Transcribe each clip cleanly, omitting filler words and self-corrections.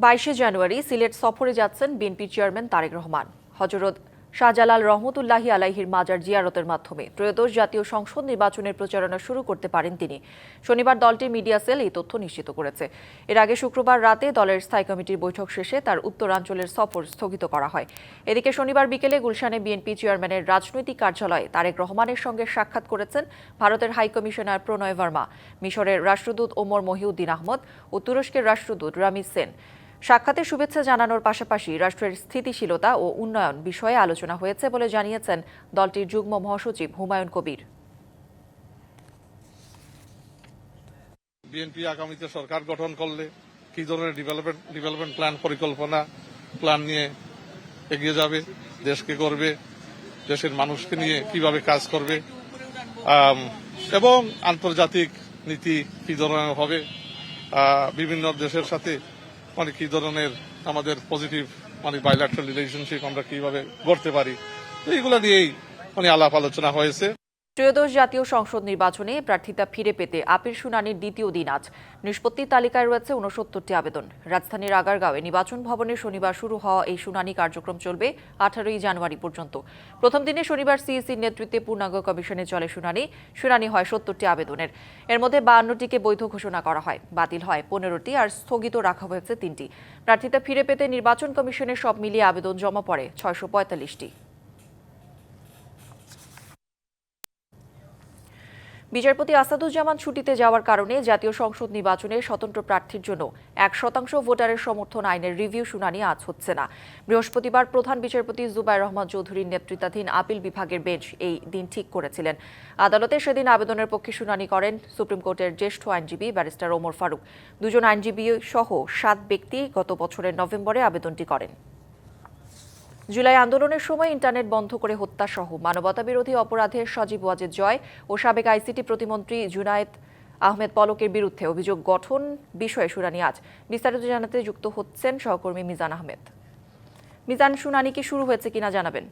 22 জানুয়ারি সিলেট সফরে যাচ্ছেন BNP chairman Tarique Rahman. Hazrat Shahjalal রহমতুল্লাহি আলাইহির মাজার জিয়ারতের মাধ্যমে ত্রয়োদশ জাতীয় সংসদ নির্বাচনের প্রচারণা শুরু করতে পারেন তিনি। শনিবার দলটির মিডিয়া সেল এই তথ্য নিশ্চিত করেছে। এর আগে শুক্রবার রাতে দলের স্থায়ী কমিটির বৈঠক শেষে তার উত্তরাঞ্চলের সফর স্থগিত করা হয়। এদিকে শনিবার বিকেলে গুলশানে বিএনপি চেয়ারম্যানের রাজনৈতিক কার্যালয়ে তারেক রহমানের সঙ্গে সাক্ষাৎ করেছেন ভারতের হাই কমিশনার প্রণয় ভার্মা, মিশরের রাষ্ট্রদূত ওমর মহিউদ্দিন আহমদ ও তুরস্কের রাষ্ট্রদূত রামিজ সেন। সাক্ষাতে শুভেচ্ছা জানানোর পাশাপাশি রাষ্ট্রের স্থিতিশীলতা ও উন্নয়ন বিষয়ে আলোচনা হয়েছে বলে জানিয়েছেন দলটির যুগ্ম মহাসচিব হুমায়ুন কবির। বিএনপি আগামীতে সরকার গঠন করলে কি ধরনের ডেভেলপমেন্ট প্ল্যান নিয়ে এগিয়ে যাবে, দেশকে করবে, দেশের মানুষকে নিয়ে কিভাবে কাজ করবে, এবং আন্তর্জাতিক নীতি কি ধরনের হবে, বিভিন্ন দেশের সাথে কি ধরনের আমাদের পজিটিভ বাইল্যাটারাল রিলেশনশিপ আমরা কিভাবে গড়তে পারি, এইগুলো নিয়েই আলাপ আলোচনা হয়েছে। ত্রয়োদশ জাতীয় সংসদ নির্বাচনে প্রার্থিতা ফিরে পেতে আপিল শুনানির দ্বিতীয় দিন আজ। নিষ্পত্তির তালিকায় রয়েছে 69টি আবেদন। রাজধানীর আগারগাঁওয়ে নির্বাচন ভবনে শনিবার শুরু হওয়া এই শুনানি কার্যক্রম চলবে 18 জানুয়ারি পর্যন্ত। প্রথম দিনে শনিবার সিইসির নেতৃত্বে পূর্ণাঙ্গ কমিশনে চলে শুনানি হয় 70টি আবেদনের। এর মধ্যে 52টিকে বৈধ ঘোষণা করা হয়, বাতিল হয় 15টি, আর স্থগিত রাখা হয়েছে 3টি। প্রার্থিতা ফিরে পেতে নির্বাচন কমিশনের সব মিলিয়ে আবেদন জমা পড়ে 645টি। বিচারপতি আসাদুজ্জামান ছুটিতে যাওয়ার কারণে জাতীয় সংসদ নির্বাচনে স্বতন্ত্র প্রার্থীর জন্য 1% ভোটারের সমর্থন আইনের রিভিউ শুনানি আজ হচ্ছে না। বৃহস্পতিবার প্রধান বিচারপতি জুবায়ের রহমান চৌধুরীর নেতৃত্বাধীন আপিল বিভাগের বেঞ্চ এই দিন ঠিক করেছিলেন। আদালতে সেদিন আবেদনের পক্ষে শুনানি করেন সুপ্রিম কোর্টের জ্যেষ্ঠ আইনজীবী ব্যারিস্টার ওমর ফারুক। দুজন আইনজীবী সহ 7 ব্যক্তি গত বছরের নভেম্বরে আবেদনটি করেন। জুলাই আন্দোলনের সময় ইন্টারনেট বন্ধ করে হত্যা সহ মানবতাবিরোধী অপরাধের সজীব ওয়াজেদ জয় ও সাবেক আইসিটি প্রতিমন্ত্রী জুনায়েদ আহমেদ পলকের বিরুদ্ধে অভিযোগ গঠন বিষয়ে শুনানি আজ। বিস্তারিত জানাতে যুক্ত হচ্ছেন সহকর্মী মিজান আহমেদ। মিজান, শুনানি কি শুরু হয়েছে কিনা জানাবেন?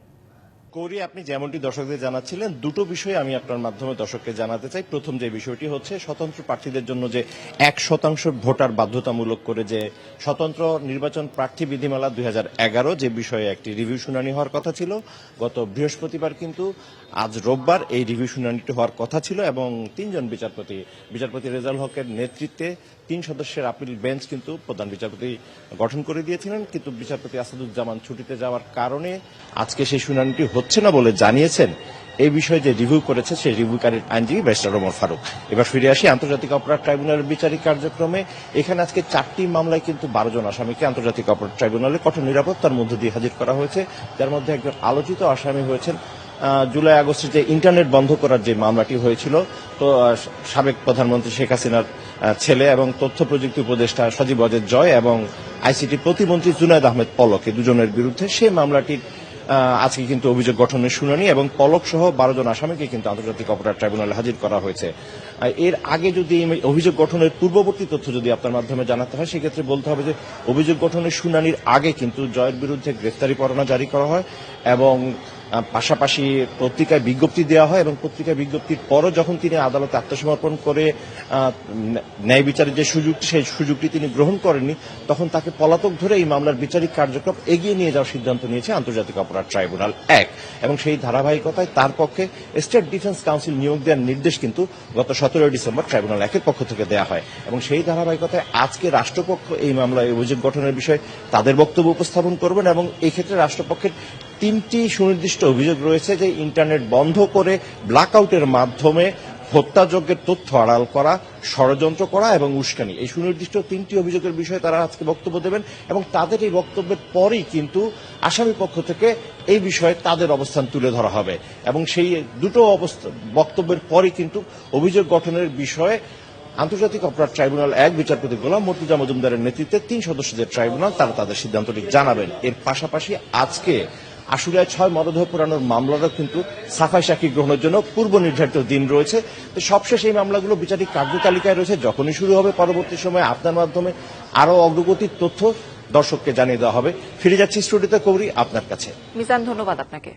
কৌরি, আপনি যেমনটি দর্শকদের জানাচ্ছিলেন, দুটো বিষয় আমি আপনার মাধ্যমে দর্শককে জানাতে চাই। প্রথম যে বিষয়টি হচ্ছে স্বতন্ত্র প্রার্থীদের জন্য যে 1% ভোটার বাধ্যতামূলক করে যে স্বতন্ত্র নির্বাচন প্রার্থী বিধিমালা 2011 যে বিষয়ে একটি রিভিউ শুনানি হওয়ার কথা ছিল গত বৃহস্পতিবার, কিন্তু আজ রোববার এই রিভিউ শুনানিটি হওয়ার কথা ছিল এবং 3 জন বিচারপতি রেজাউল হকের নেতৃত্বে 3 সদস্যের আপিল বেঞ্চ কিন্তু প্রধান বিচারপতি গঠন করে দিয়েছিলেন। কিন্তু বিচারপতি আসাদুজ্জামান ছুটিতে যাওয়ার কারণে আজকে সেই শুনানিটি হচ্ছে না বলে জানিয়েছেন এই বিষয়ে যে রিভিউ করেছে সেই রিভিউকারীর আইনজীবী ব্যারিস্টার ওমর ফারুক। এবার ফিরে আসি আন্তর্জাতিক অপরাধ ট্রাইব্যুনালের বিচারিক কার্যক্রমে। এখানে আজকে 4টি মামলায় কিন্তু 12 জন আসামিকে আন্তর্জাতিক অপরাধ ট্রাইব্যুনালে কঠোর নিরাপত্তার মধ্য দিয়ে হাজির করা হয়েছে, যার মধ্যে একজন আলোচিত আসামি হয়েছেন জুলাই আগস্টে যে ইন্টারনেট বন্ধ করার যে মামলাটি হয়েছিল, তো সাবেক প্রধানমন্ত্রী শেখ হাসিনার ছেলে এবং তথ্য প্রযুক্তি উপদেষ্টা সজীব ওয়াজেদ জয় এবং আইসিটি প্রতিমন্ত্রী জুনায়েদ আহমেদ পলক, এই দুজনের বিরুদ্ধে সেই মামলাটির আজকে কিন্তু অভিযোগ গঠনের শুনানি এবং পলক সহ 12 জন আসামিকে কিন্তু আন্তর্জাতিক অপরাধ ট্রাইব্যুনালে হাজির করা হয়েছে। এর আগে যদি অভিযোগ গঠনের পূর্ববর্তী তথ্য যদি আপনার মাধ্যমে জানাতে হয়, সেক্ষেত্রে বলতে হবে যে অভিযোগ গঠনের শুনানির আগে কিন্তু জয়ের বিরুদ্ধে গ্রেফতারি পরোয়ানা জারি করা হয় এবং পাশাপাশি পত্রিকায় বিজ্ঞপ্তি দেওয়া হয় এবং পত্রিকায় বিজ্ঞপ্তির পরও যখন তিনি আদালতে আত্মসমর্পণ করে ন্যায় বিচারের যে সুযোগটি, সেই সুযোগটি তিনি গ্রহণ করেননি, তখন তাকে পলাতক ধরে এই মামলার বিচারিক কার্যক্রম এগিয়ে নিয়ে যাওয়ার সিদ্ধান্ত নিয়েছে আন্তর্জাতিক অপরাধ ট্রাইব্যুনাল 1 এবং সেই ধারাবাহিকতায় তার পক্ষে স্টেট ডিফেন্স কাউন্সিল নিয়োগ দেওয়ার নির্দেশ কিন্তু গত 17 ডিসেম্বর ট্রাইব্যুনাল 1-এর পক্ষ থেকে দেওয়া হয় এবং সেই ধারাবাহিকতায় আজকে রাষ্ট্রপক্ষ এই মামলায় অভিযোগ গঠনের বিষয়ে তাদের বক্তব্য উপস্থাপন করবেন এবং এই ক্ষেত্রে রাষ্ট্রপক্ষের 3টি সুনির্দিষ্ট অভিযোগ রয়েছে যে ইন্টারনেট বন্ধ করে ব্ল্যাকআউটের মাধ্যমে হত্যাযজ্ঞের তথ্য আড়াল করা, ষড়যন্ত্র করা এবং উস্কানি। এই সুনির্দিষ্ট 3টি অভিযোগের বিষয়ে তারা আজকে বক্তব্য দেবেন এবং তাদের এই বক্তব্যের পরেই কিন্তু আসামি পক্ষ থেকে এই বিষয়ে তাদের অবস্থান তুলে ধরা হবে এবং সেই দুটো বক্তব্যের পরেই কিন্তু অভিযোগ গঠনের বিষয়ে আন্তর্জাতিক অপরাধ ট্রাইব্যুনাল 1 বিচারপতি গোলাম মর্তুজা মজুমদারের নেতৃত্বে 3 সদস্যদের ট্রাইব্যুনাল তারা তাদের সিদ্ধান্তটি জানাবেন। এর পাশাপাশি আজকে আশুলিয়ায় 6 মরদেহ পোড়ানোর মামলারও কিন্তু সাফাই সাক্ষী গ্রহণের জন্য পূর্ব নির্ধারিত দিন রয়েছে। তো সবশেষ এই মামলাগুলো বিচারিক কার্যতালিকায় রয়েছে, যখনই শুরু হবে পরবর্তী সময়ে আপনার মাধ্যমে আরও অগ্রগতির তথ্য দর্শককে জানিয়ে দেওয়া হবে। ফিরে যাচ্ছি স্টুডিওতে, কৌরি আপনার কাছে। মিজান, ধন্যবাদ আপনাকে।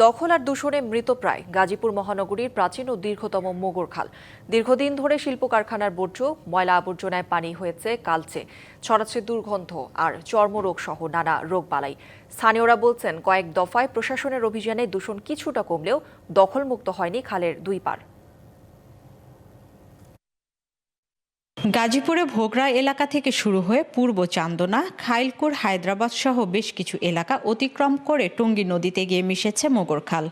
দখল আর দূষণে মৃতপ্রায় গাজীপুর মহানগরীর প্রাচীন ও দীর্ঘতম মোগর খাল। দীর্ঘদিন ধরে শিল্প কারখানার বর্জ্য ময়লা আবর্জনায় পানি হয়েছে কালচে, ছড়াচ্ছে দুর্গন্ধ আর চর্মরোগ সহ নানা রোগবালাই। স্থানীয়রা বলছেন, কয়েক দফায় প্রশাসনের অভিযানে দূষণ কিছুটা কমলেও দখলমুক্ত হয়নি খালের দুই পার। গাজীপুরে ভোগড়া এলাকা থেকে শুরু হয়ে পূর্ব চান্দনা, খাইলকুর, হায়দ্রাবাদ সহ বেশ কিছু এলাকা অতিক্রম করে টঙ্গী নদীতে গিয়ে মিশেছে মোগর খাল।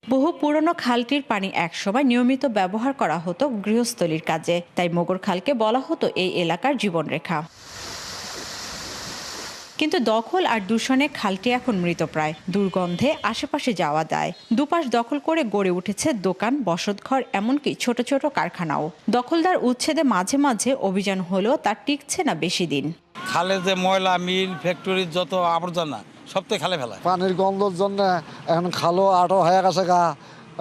বহু পুরনো খালটির পানি একসময় নিয়মিত ব্যবহার করা হতো গৃহস্থলীর কাজে, তাই মোগর খালকে বলা হতো এই এলাকার জীবনরেখা। কিন্তু দখল আর দূষণে খালটি এখন মৃতপ্রায়, দুর্গন্ধে আশেপাশে যাওয়া যায়। দুপাশ দখল করে গড়ে উঠেছে দোকান, বসতঘর, এমনকি ছোট ছোট কারখানাও। দখলদার উচ্ছেদে মাঝে মাঝে অভিযান হলেও তা টিকছে না বেশি দিন। খালে যে ময়লা, মিল, ফ্যাক্টরির যত আবর্জনা সব তো খালে ফেলা। পানির গন্ধর জন্য এখন খালো আটো হয়ে গেছে গা,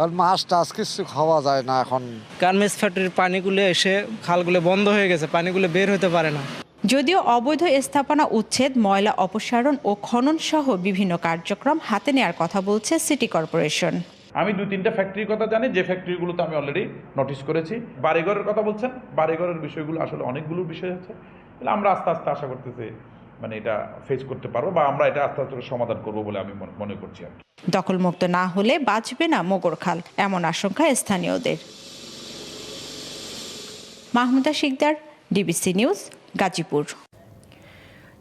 আর মাছ টাছ কিছু খাওয়া যায় না। এখন গার্মেন্টস ফ্যাক্টরির পানিগুলো এসে খালগুলো বন্ধ হয়ে গেছে, পানিগুলো বের হতে পারে না। যদিও অবৈধ স্থাপনা উচ্ছেদ, ময়লা অপসারণ ও খনন সহ বিভিন্ন কার্যক্রম হাতে নেওয়ার কথা বলছে সিটি কর্পোরেশন। আমি 2-3টা ফ্যাক্টরির কথা জানি, যে ফ্যাক্টরিগুলোতে আমি অলরেডি নোটিশ করেছি। বাড়িঘরের কথা বলছেন, বাড়িঘরের বিষয়গুলো আসলে অনেকগুলো বিষয় আছে, আমরা আস্তে আস্তে আশা করতেছি এটা ফেস করতে পারবো, বা আমরা এটা আস্তে আস্তে সমাধান করবো বলে আমি মনে করছি। দখলমুক্ত না হলে বাঁচবে না মোগর খাল, এমন আশঙ্কা স্থানীয়দের। Mahmuda Sikdar, DBC News, Gazipur.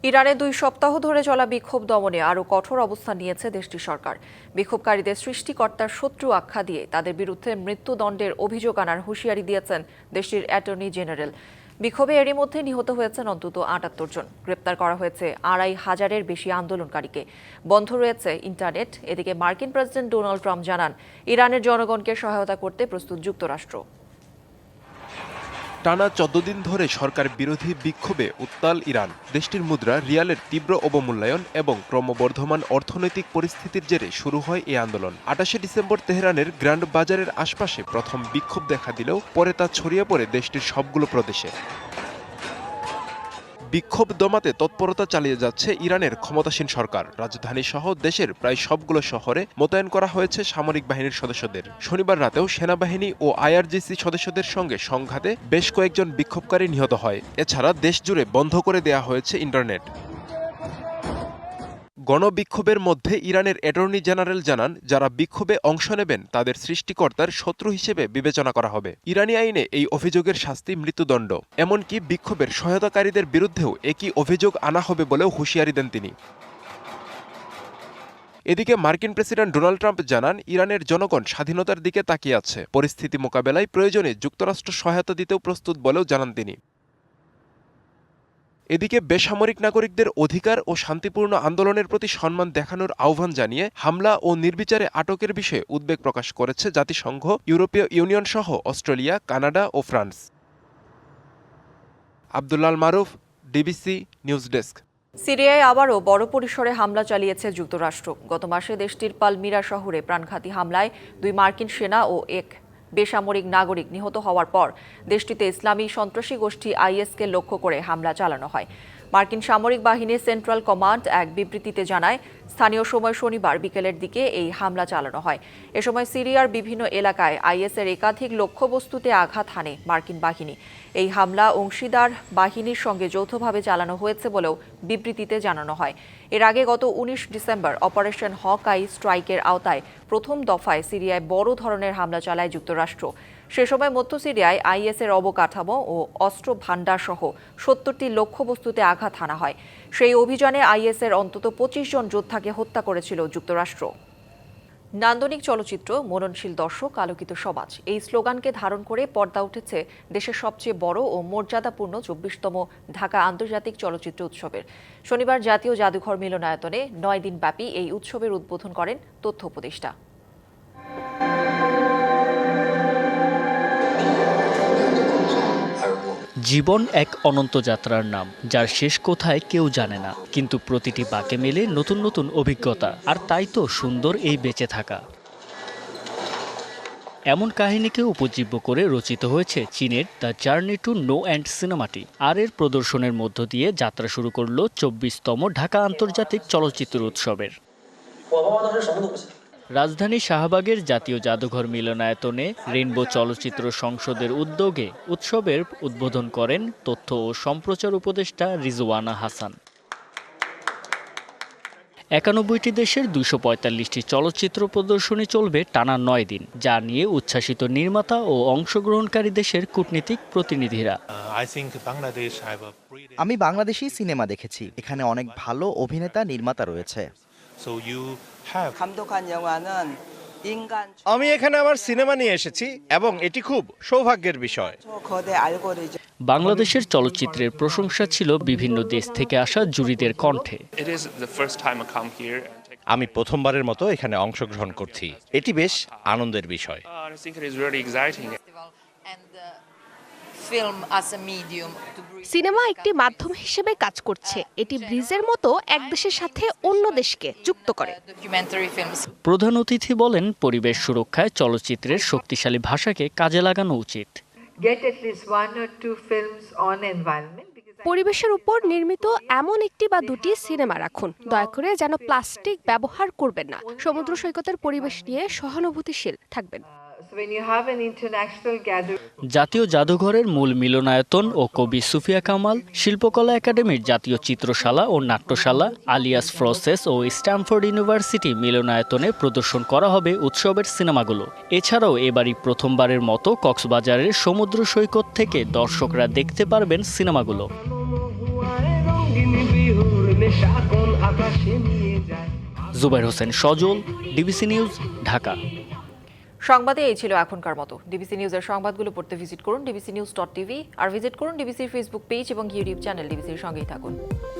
ইরানে 2 সপ্তাহ ধরে চলা বিক্ষোভ দমনে আরও কঠোর অবস্থান নিয়েছে দেশটির সরকার। বিক্ষোভকারীদের সৃষ্টিকর্তার শত্রু আখ্যা দিয়ে তাদের বিরুদ্ধে মৃত্যুদণ্ডের অভিযোগ আনার হুঁশিয়ারি দিয়েছেন দেশটির অ্যাটর্নি জেনারেল। বিক্ষোভে এরই মধ্যে নিহত হয়েছেন অন্তত 78 জন। গ্রেপ্তার করা হয়েছে 2,500-এর বেশি আন্দোলনকারীকে। বন্ধ রয়েছে ইন্টারনেট। এদিকে মার্কিন প্রেসিডেন্ট ডোনাল্ড ট্রাম্প জানান, ইরানের জনগণকে সহায়তা করতে প্রস্তুত যুক্তরাষ্ট্র। টানা 14 দিন ধরে সরকার বিরোধী বিক্ষোভে উত্তাল ইরান। দেশটির মুদ্রা রিয়ালের তীব্র অবমূল্যায়ন এবং ক্রমবর্ধমান অর্থনৈতিক পরিস্থিতির জেরে শুরু হয় এই আন্দোলন। 28শে ডিসেম্বর তেহরানের গ্র্যান্ড বাজারের আশপাশে প্রথম বিক্ষোভ দেখা দিলেও পরে তা ছড়িয়ে পড়ে দেশটির সবগুলো প্রদেশে। বিক্ষোভ দমাতে তৎপরতা চালিয়ে যাচ্ছে ইরানের ক্ষমতাসীন সরকার। রাজধানী সহ দেশের প্রায় সবগুলো শহরে মোতায়েন করা হয়েছে সামরিক বাহিনীর সদস্যদের। শনিবার রাতেও সেনাবাহিনী ও আইআরজিসি সদস্যদের সঙ্গে সংঘাতে বেশ কয়েকজন বিক্ষোভকারী নিহত হয়। এছাড়া দেশ জুড়ে বন্ধ করে দেয়া হয়েছে ইন্টারনেট। গণবিক্ষোভের মধ্যে ইরানের অ্যাটর্নি জেনারেল জানান, যারা বিক্ষোভে অংশ নেবেন তাদের সৃষ্টিকর্তার শত্রু হিসেবে বিবেচনা করা হবে। ইরানি আইনে এই অভিযোগের শাস্তি মৃত্যুদণ্ড। এমনকি বিক্ষোভের সহায়তাকারীদের বিরুদ্ধেও একই অভিযোগ আনা হবে বলেও হুঁশিয়ারি দেন তিনি। এদিকে মার্কিন প্রেসিডেন্ট ডোনাল্ড ট্রাম্প জানান, ইরানের জনগণ স্বাধীনতার দিকে তাকিয়ে আছে। পরিস্থিতি মোকাবেলায় প্রয়োজনে যুক্তরাষ্ট্র সহায়তা দিতেও প্রস্তুত বলেও জানান তিনি। এদিকে বেসামরিক নাগরিকদের অধিকার ও শান্তিপূর্ণ আন্দোলনের প্রতি সম্মান দেখানোর আহ্বান জানিয়ে হামলা ও নির্বিচারে আটকের বিষয়ে উদ্বেগ প্রকাশ করেছে জাতিসংঘ, ইউরোপীয় ইউনিয়ন সহ অস্ট্রেলিয়া, কানাডা ও ফ্রান্স। আব্দুল্লাল মারুফ, ডিবিসি নিউজ ডেস্ক। সিরিয়ায় আবারও বড় পরিসরে হামলা চালিয়েছে যুক্তরাষ্ট্র। গত মাসে দেশটির পালমিরা শহরে প্রাণঘাতী হামলায় 2 মার্কিন সেনা ও 1 বেসামরিক নাগরিক নিহত হওয়ার পর দেশটিতে ইসলামী সন্ত্রাসী গোষ্ঠী আইএসকে লক্ষ্য করে হামলা চালানো হয়। মার্কিন সামরিক বাহিনীর সেন্ট্রাল কমান্ড এক বিবৃতিতে জানায়, স্থানীয় সময় শনিবার বিকেলের দিকে এই হামলা চালানো হয়। এ সময় সিরিয়ার বিভিন্ন এলাকায় আইএসের একাধিক লক্ষ্যবস্তুতে আঘাত হানে মার্কিন বাহিনী। এই হামলা অংশীদার বাহিনীর সঙ্গে যৌথভাবে চালানো হয়েছে বলেও বিবৃতিতে জানানো হয়। এর আগে গত 19 ডিসেম্বর অপারেশন হক-আই স্ট্রাইকের আওতায় প্রথম দফায় সিরিয়ায় বড় ধরনের হামলা চালায় যুক্তরাষ্ট্র। সে সময় মধ্য সিরিয়ায় আইএসের অবকাঠামো ও অস্ত্র ভাণ্ডার সহ 70টি লক্ষ্যবস্তুতে আঘাত হানা হয়। সেই অভিযানে আইএসের অন্তত 25 জন যোদ্ধাকে হত্যা করেছিল যুক্তরাষ্ট্র। নান্দনিক চলচ্চিত্র, মননশীল দর্শক, আলোকিত সমাজ, এই স্লোগানকে ধারণ করে পর্দা উঠেছে দেশের সবচেয়ে বড় ও মর্যাদাপূর্ণ 24তম ঢাকা আন্তর্জাতিক চলচ্চিত্র উৎসবের। শনিবার জাতীয় জাদুঘর মিলনায়তনে 9 দিনব্যাপী এই উৎসবের উদ্বোধন করেন তথ্য উপদেষ্টা। জীবন এক অনন্ত যাত্রার নাম, যার শেষ কোথায় কেউ জানে না, কিন্তু প্রতিটি বাঁকে মেলে নতুন নতুন অভিজ্ঞতা। আর তাই তো সুন্দর এই বেঁচে থাকা। এমন কাহিনীকে উপজীব্য করে রচিত হয়েছে চীনের the journey to know and সিনেমাটি। আর এর প্রদর্শনের মধ্য দিয়ে যাত্রা শুরু করল 24তম ঢাকা আন্তর্জাতিক চলচ্চিত্র উৎসবের। রাজধানী শাহবাগের জাতীয় জাদুঘর মিলনায়তনে রেইনবো চলচ্চিত্র সংসদের উদ্যোগে উৎসবের উদ্বোধন করেন তথ্য ও সম্প্রচার উপদেষ্টা রিজওয়ানা হাসান। ৯১টি দেশের ২৪৫টি চলচ্চিত্র প্রদর্শনী চলবে টানা ৯ দিন, যা নিয়ে উচ্ছ্বাসিত নির্মাতা ও অংশগ্রহণকারী দেশের কূটনীতিক প্রতিনিধিরা। আমি বাংলাদেশি সিনেমা দেখেছি, এখানে অনেক ভালো অভিনেতা নির্মাতা রয়েছে। আমি এখানে আমার সিনেমা নিয়ে এসেছি এবং এটি খুব সৌভাগ্যের বিষয়। বাংলাদেশের চলচ্চিত্রের প্রশংসা ছিল বিভিন্ন দেশ থেকে আসা জুরিদের কণ্ঠে। আমি প্রথমবারের মতো এখানে অংশগ্রহণ করছি, এটি বেশ আনন্দের বিষয়। সিনেমা একটি মাধ্যম হিসেবে কাজ করছে, এটি ব্রিজের মতো এক দেশের সাথে অন্য দেশকে যুক্ত করে। প্রধান অতিথি বলেন, পরিবেশ সুরক্ষায় চলচ্চিত্রের শক্তিশালী ভাষাকে কাজে লাগানো উচিত। পরিবেশের উপর নির্মিত এমন একটি বা দুটি সিনেমা রাখুন, দয়া করে যেন প্লাস্টিক ব্যবহার করবেন না। সমুদ্র সৈকতের পরিবেশ নিয়ে সহানুভূতিশীল থাকবেন। জাতীয় জাদুঘরের মূল মিলনায়তন ও কবি সুফিয়া কামাল, শিল্পকলা একাডেমির জাতীয় চিত্রশালা ও নাট্যশালা, আলিয়াস প্রসেস ও স্ট্যামফোর্ড ইউনিভার্সিটি মিলনায়তনে প্রদর্শন করা হবে উৎসবের সিনেমাগুলো। এছাড়াও এবারই প্রথমবারের মতো কক্সবাজারের সমুদ্র সৈকত থেকে দর্শকরা দেখতে পারবেন সিনেমাগুলো। জুবাইর হোসেন সজল, ডিবিসি নিউজ, ঢাকা। সংবাদে এই ছিল এখনকার মতো। ডিবিসি নিউজের সংবাদগুলো পড়তে ভিজিট করুন dbcnews.tv আর ভিজিট করুন ডিবিসির ফেসবুক পেজ এবং ইউটিউব চ্যানেল। ডিবিসির সঙ্গেই থাকুন।